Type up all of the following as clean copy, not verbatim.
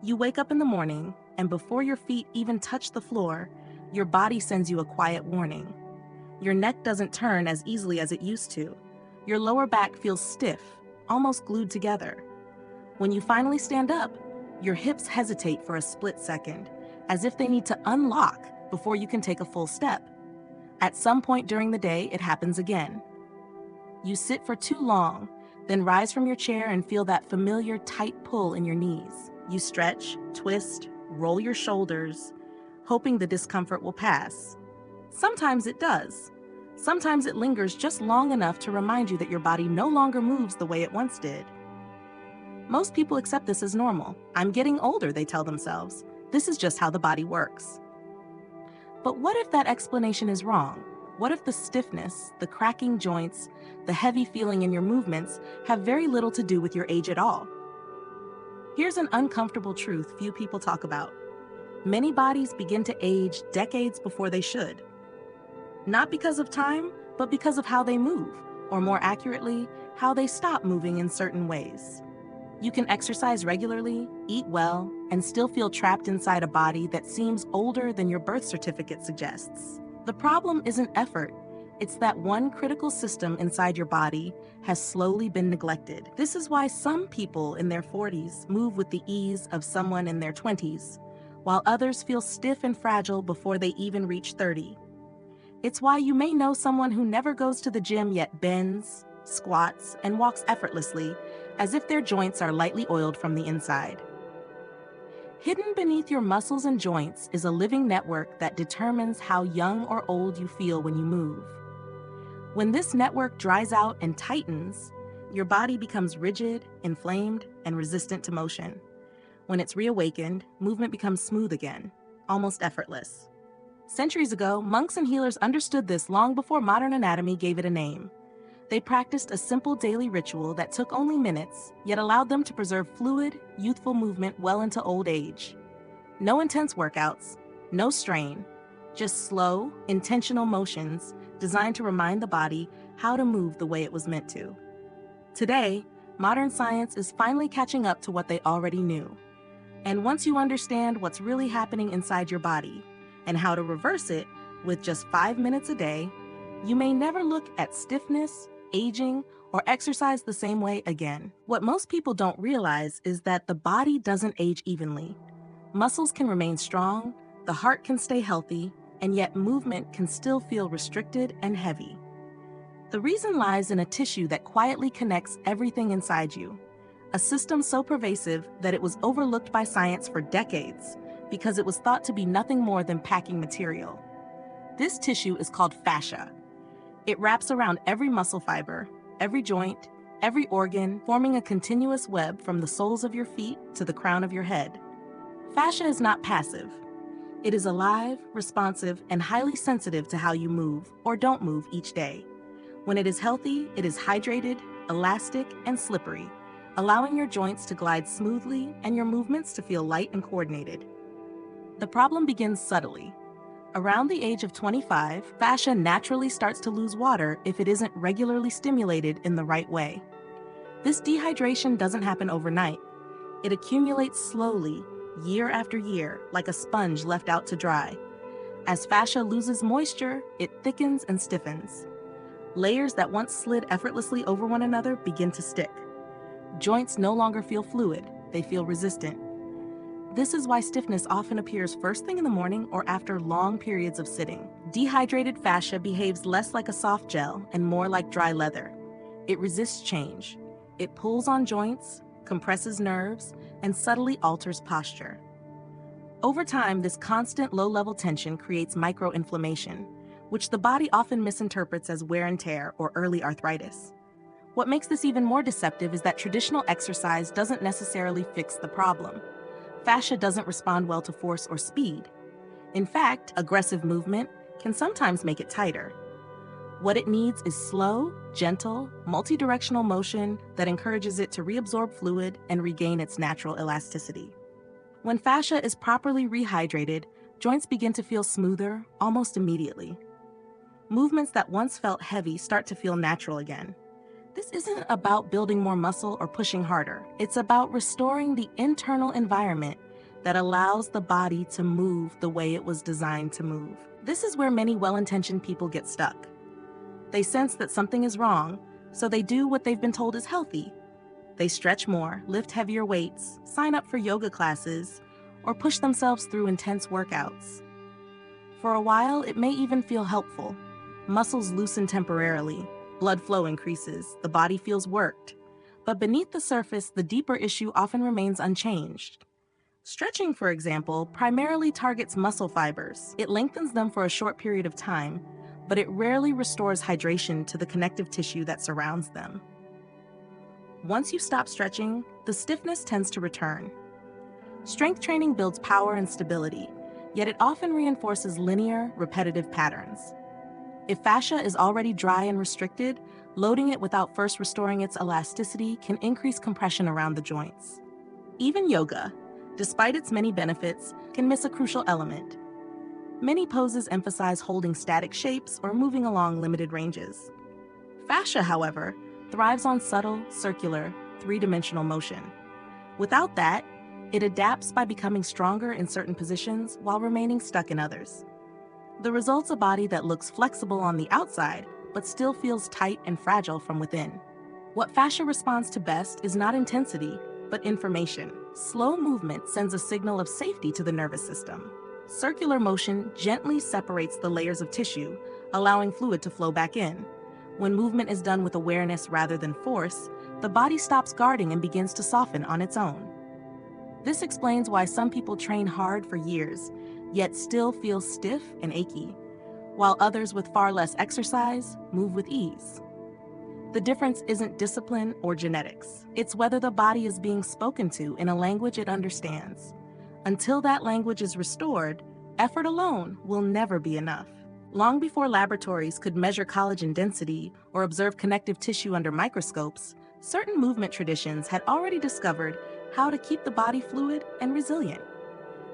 You wake up in the morning, and before your feet even touch the floor, your body sends you a quiet warning. Your neck doesn't turn as easily as it used to. Your lower back feels stiff, almost glued together. When you finally stand up, your hips hesitate for a split second, as if they need to unlock before you can take a full step. At some point during the day, it happens again. You sit for too long, then rise from your chair and feel that familiar tight pull in your knees. You stretch, twist, roll your shoulders, hoping the discomfort will pass. Sometimes it does. Sometimes it lingers just long enough to remind you that your body no longer moves the way it once did. Most people accept this as normal. I'm getting older, they tell themselves. This is just how the body works. But what if that explanation is wrong? What if the stiffness, the cracking joints, the heavy feeling in your movements have very little to do with your age at all? Here's an uncomfortable truth few people talk about. Many bodies begin to age decades before they should. Not because of time, but because of how they move, or more accurately, how they stop moving in certain ways. You can exercise regularly, eat well, and still feel trapped inside a body that seems older than your birth certificate suggests. The problem isn't effort. It's that one critical system inside your body has slowly been neglected. This is why some people in their 40s move with the ease of someone in their 20s, while others feel stiff and fragile before they even reach 30. It's why you may know someone who never goes to the gym yet bends, squats, and walks effortlessly, as if their joints are lightly oiled from the inside. Hidden beneath your muscles and joints is a living network that determines how young or old you feel when you move. When this network dries out and tightens, your body becomes rigid, inflamed, and resistant to motion. When it's reawakened, movement becomes smooth again, almost effortless. Centuries ago, monks and healers understood this long before modern anatomy gave it a name. They practiced a simple daily ritual that took only minutes, yet allowed them to preserve fluid, youthful movement well into old age. No intense workouts, no strain, just slow, intentional motions designed to remind the body how to move the way it was meant to. Today, modern science is finally catching up to what they already knew. And once you understand what's really happening inside your body and how to reverse it with just 5 minutes a day, you may never look at stiffness, aging, or exercise the same way again. What most people don't realize is that the body doesn't age evenly. Muscles can remain strong, the heart can stay healthy, and yet movement can still feel restricted and heavy. The reason lies in a tissue that quietly connects everything inside you, a system so pervasive that it was overlooked by science for decades because it was thought to be nothing more than packing material. This tissue is called fascia. It wraps around every muscle fiber, every joint, every organ, forming a continuous web from the soles of your feet to the crown of your head. Fascia is not passive. It is alive, responsive, and highly sensitive to how you move or don't move each day. When it is healthy, it is hydrated, elastic, and slippery, allowing your joints to glide smoothly and your movements to feel light and coordinated. The problem begins subtly. Around the age of 25, fascia naturally starts to lose water if it isn't regularly stimulated in the right way. This dehydration doesn't happen overnight. It accumulates slowly, year after year, like a sponge left out to dry. As fascia loses moisture, it thickens and stiffens. Layers that once slid effortlessly over one another begin to stick. Joints no longer feel fluid, they feel resistant. This is why stiffness often appears first thing in the morning or after long periods of sitting. Dehydrated fascia behaves less like a soft gel and more like dry leather. It resists change. It pulls on joints, compresses nerves, and subtly alters posture. Over time, this constant low-level tension creates microinflammation, which the body often misinterprets as wear and tear or early arthritis. What makes this even more deceptive is that traditional exercise doesn't necessarily fix the problem. Fascia doesn't respond well to force or speed. In fact, aggressive movement can sometimes make it tighter. What it needs is slow, gentle, multi-directional motion that encourages it to reabsorb fluid and regain its natural elasticity. When fascia is properly rehydrated, joints begin to feel smoother almost immediately. Movements that once felt heavy start to feel natural again. This isn't about building more muscle or pushing harder. It's about restoring the internal environment that allows the body to move the way it was designed to move. This is where many well-intentioned people get stuck. They sense that something is wrong, so they do what they've been told is healthy. They stretch more, lift heavier weights, sign up for yoga classes, or push themselves through intense workouts. For a while, it may even feel helpful. Muscles loosen temporarily, blood flow increases, the body feels worked. But beneath the surface, the deeper issue often remains unchanged. Stretching, for example, primarily targets muscle fibers. It lengthens them for a short period of time, but it rarely restores hydration to the connective tissue that surrounds them. Once you stop stretching, the stiffness tends to return. Strength training builds power and stability, yet it often reinforces linear, repetitive patterns. If fascia is already dry and restricted, loading it without first restoring its elasticity can increase compression around the joints. Even yoga, despite its many benefits, can miss a crucial element. Many poses emphasize holding static shapes or moving along limited ranges. Fascia, however, thrives on subtle, circular, three-dimensional motion. Without that, it adapts by becoming stronger in certain positions while remaining stuck in others. The result's a body that looks flexible on the outside, but still feels tight and fragile from within. What fascia responds to best is not intensity, but information. Slow movement sends a signal of safety to the nervous system. Circular motion gently separates the layers of tissue, allowing fluid to flow back in. When movement is done with awareness rather than force, the body stops guarding and begins to soften on its own. This explains why some people train hard for years, yet still feel stiff and achy, while others with far less exercise move with ease. The difference isn't discipline or genetics. It's whether the body is being spoken to in a language it understands. Until that language is restored, effort alone will never be enough. Long before laboratories could measure collagen density or observe connective tissue under microscopes, certain movement traditions had already discovered how to keep the body fluid and resilient.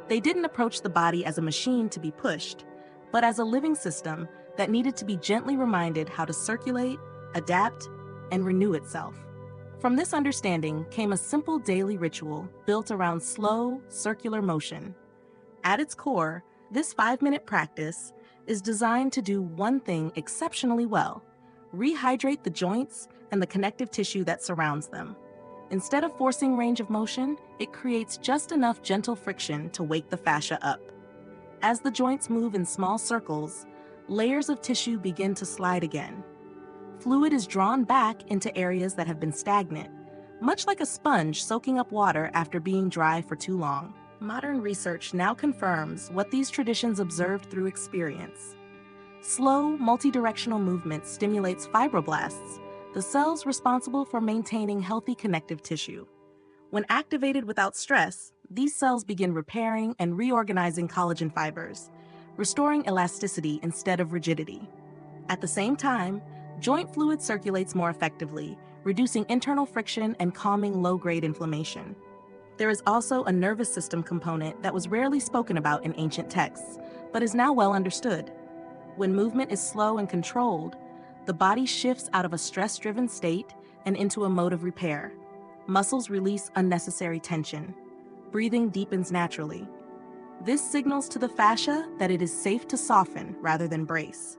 They didn't approach the body as a machine to be pushed, but as a living system that needed to be gently reminded how to circulate, adapt, and renew itself. From this understanding came a simple daily ritual built around slow, circular motion. At its core, this 5-minute practice is designed to do one thing exceptionally well: rehydrate the joints and the connective tissue that surrounds them. Instead of forcing range of motion, it creates just enough gentle friction to wake the fascia up. As the joints move in small circles, layers of tissue begin to slide again. Fluid is drawn back into areas that have been stagnant, much like a sponge soaking up water after being dry for too long. Modern research now confirms what these traditions observed through experience. Slow, multidirectional movement stimulates fibroblasts, the cells responsible for maintaining healthy connective tissue. When activated without stress, these cells begin repairing and reorganizing collagen fibers, restoring elasticity instead of rigidity. At the same time, joint fluid circulates more effectively, reducing internal friction and calming low-grade inflammation. There is also a nervous system component that was rarely spoken about in ancient texts, but is now well understood. When movement is slow and controlled, the body shifts out of a stress-driven state and into a mode of repair. Muscles release unnecessary tension. Breathing deepens naturally. This signals to the fascia that it is safe to soften rather than brace.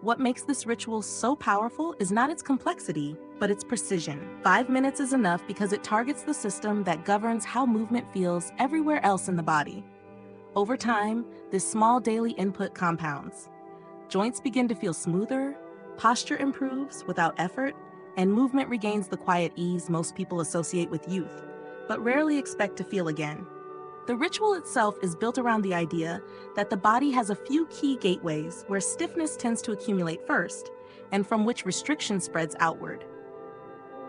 What makes this ritual so powerful is not its complexity, but its precision. 5 minutes is enough because it targets the system that governs how movement feels everywhere else in the body. Over time, this small daily input compounds. Joints begin to feel smoother, posture improves without effort, and movement regains the quiet ease most people associate with youth, but rarely expect to feel again. The ritual itself is built around the idea that the body has a few key gateways where stiffness tends to accumulate first, and from which restriction spreads outward.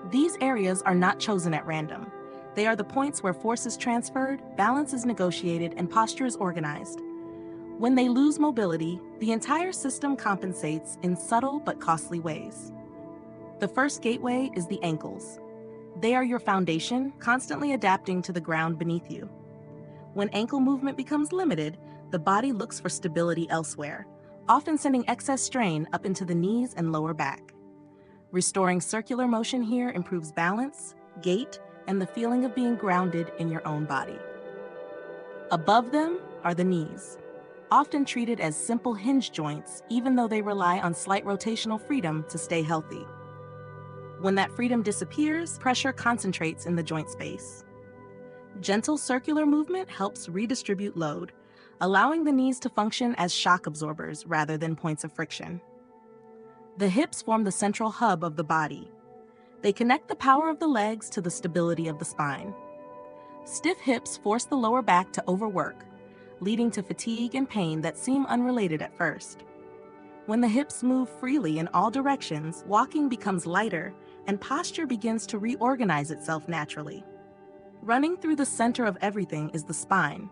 These areas are not chosen at random. They are the points where force is transferred, balance is negotiated, and posture is organized. When they lose mobility, the entire system compensates in subtle but costly ways. The first gateway is the ankles. They are your foundation, constantly adapting to the ground beneath you. When ankle movement becomes limited, the body looks for stability elsewhere, often sending excess strain up into the knees and lower back. Restoring circular motion here improves balance, gait, and the feeling of being grounded in your own body. Above them are the knees, often treated as simple hinge joints, even though they rely on slight rotational freedom to stay healthy. When that freedom disappears, pressure concentrates in the joint space. Gentle circular movement helps redistribute load, allowing the knees to function as shock absorbers rather than points of friction. The hips form the central hub of the body. They connect the power of the legs to the stability of the spine. Stiff hips force the lower back to overwork, leading to fatigue and pain that seem unrelated at first. When the hips move freely in all directions, walking becomes lighter and posture begins to reorganize itself naturally. Running through the center of everything is the spine.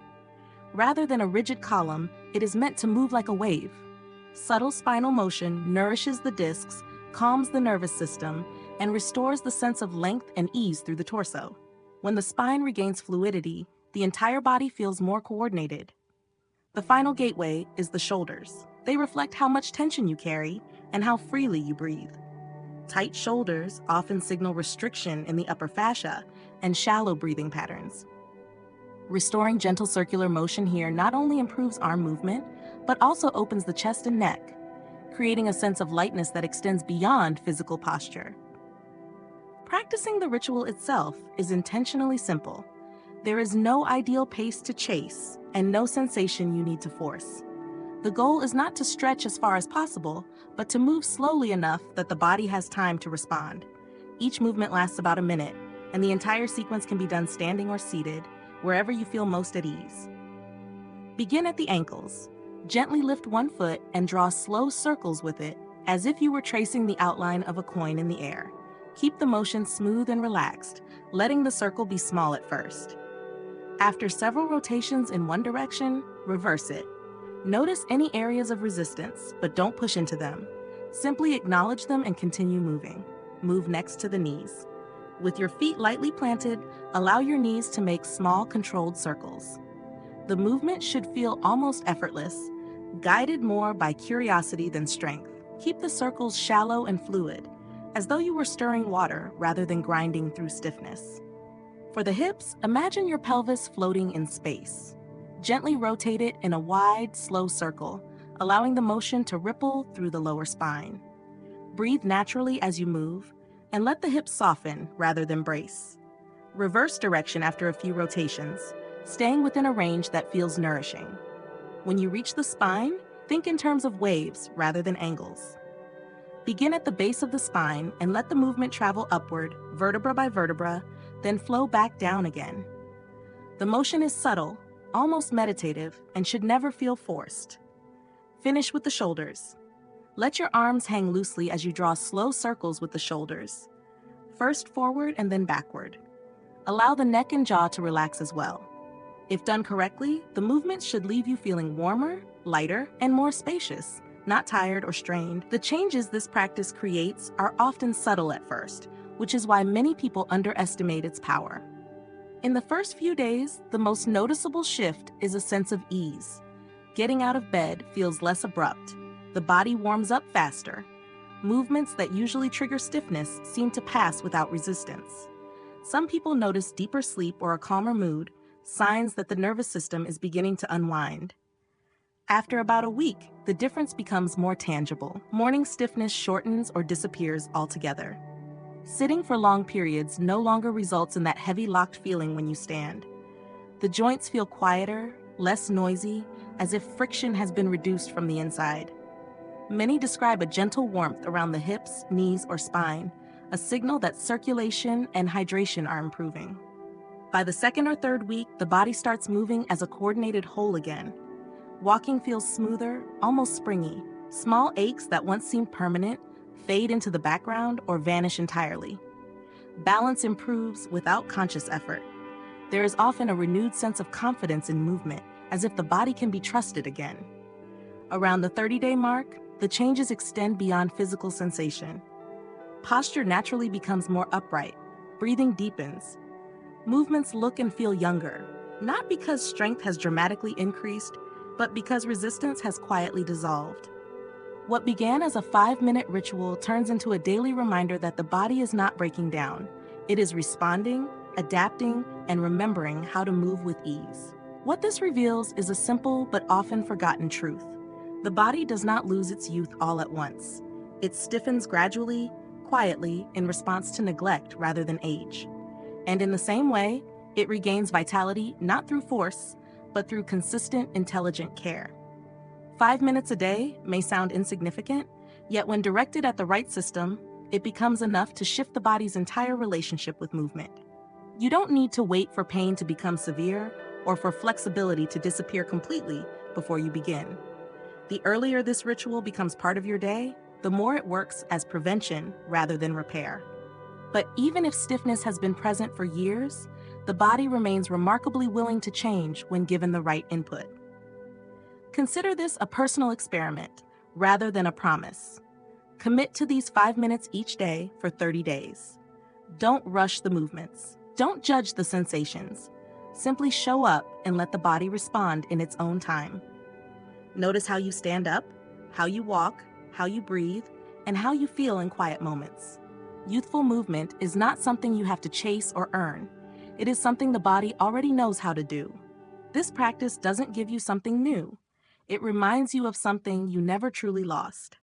Rather than a rigid column, it is meant to move like a wave. Subtle spinal motion nourishes the discs, calms the nervous system, and restores the sense of length and ease through the torso. When the spine regains fluidity, the entire body feels more coordinated. The final gateway is the shoulders. They reflect how much tension you carry and how freely you breathe. Tight shoulders often signal restriction in the upper fascia and shallow breathing patterns. Restoring gentle circular motion here not only improves arm movement, but also opens the chest and neck, creating a sense of lightness that extends beyond physical posture. Practicing the ritual itself is intentionally simple. There is no ideal pace to chase and no sensation you need to force. The goal is not to stretch as far as possible, but to move slowly enough that the body has time to respond. Each movement lasts about a minute, and the entire sequence can be done standing or seated, wherever you feel most at ease. Begin at the ankles. Gently lift one foot and draw slow circles with it, as if you were tracing the outline of a coin in the air. Keep the motion smooth and relaxed, letting the circle be small at first. After several rotations in one direction, reverse it. Notice any areas of resistance, but don't push into them. Simply acknowledge them and continue moving. Move next to the knees. With your feet lightly planted, allow your knees to make small, controlled circles. The movement should feel almost effortless, guided more by curiosity than strength. Keep the circles shallow and fluid, as though you were stirring water rather than grinding through stiffness. For the hips, imagine your pelvis floating in space. Gently rotate it in a wide, slow circle, allowing the motion to ripple through the lower spine. Breathe naturally as you move, and let the hips soften rather than brace. Reverse direction after a few rotations, staying within a range that feels nourishing. When you reach the spine, think in terms of waves rather than angles. Begin at the base of the spine and let the movement travel upward, vertebra by vertebra, then flow back down again. The motion is subtle, almost meditative, and should never feel forced. Finish with the shoulders. Let your arms hang loosely as you draw slow circles with the shoulders, first forward and then backward. Allow the neck and jaw to relax as well. If done correctly, the movement should leave you feeling warmer, lighter, and more spacious, not tired or strained. The changes this practice creates are often subtle at first, which is why many people underestimate its power. In the first few days, the most noticeable shift is a sense of ease. Getting out of bed feels less abrupt. The body warms up faster. Movements that usually trigger stiffness seem to pass without resistance. Some people notice deeper sleep or a calmer mood, signs that the nervous system is beginning to unwind. After about a week, the difference becomes more tangible. Morning stiffness shortens or disappears altogether. Sitting for long periods no longer results in that heavy locked feeling when you stand. The joints feel quieter, less noisy, as if friction has been reduced from the inside. Many describe a gentle warmth around the hips, knees, or spine, a signal that circulation and hydration are improving. By the second or third week, the body starts moving as a coordinated whole again. Walking feels smoother, almost springy. Small aches that once seemed permanent fade into the background or vanish entirely. Balance improves without conscious effort. There is often a renewed sense of confidence in movement, as if the body can be trusted again. Around the 30-day mark, the changes extend beyond physical sensation. Posture naturally becomes more upright, breathing deepens. Movements look and feel younger, not because strength has dramatically increased, but because resistance has quietly dissolved. What began as a 5-minute ritual turns into a daily reminder that the body is not breaking down. It is responding, adapting, and remembering how to move with ease. What this reveals is a simple but often forgotten truth. The body does not lose its youth all at once. It stiffens gradually, quietly, in response to neglect rather than age. And in the same way, it regains vitality not through force, but through consistent, intelligent care. 5 minutes a day may sound insignificant, yet when directed at the right system, it becomes enough to shift the body's entire relationship with movement. You don't need to wait for pain to become severe or for flexibility to disappear completely before you begin. The earlier this ritual becomes part of your day, the more it works as prevention rather than repair. But even if stiffness has been present for years, the body remains remarkably willing to change when given the right input. Consider this a personal experiment rather than a promise. Commit to these 5 minutes each day for 30 days. Don't rush the movements. Don't judge the sensations. Simply show up and let the body respond in its own time. Notice how you stand up, how you walk, how you breathe, and how you feel in quiet moments. Youthful movement is not something you have to chase or earn. It is something the body already knows how to do. This practice doesn't give you something new. It reminds you of something you never truly lost.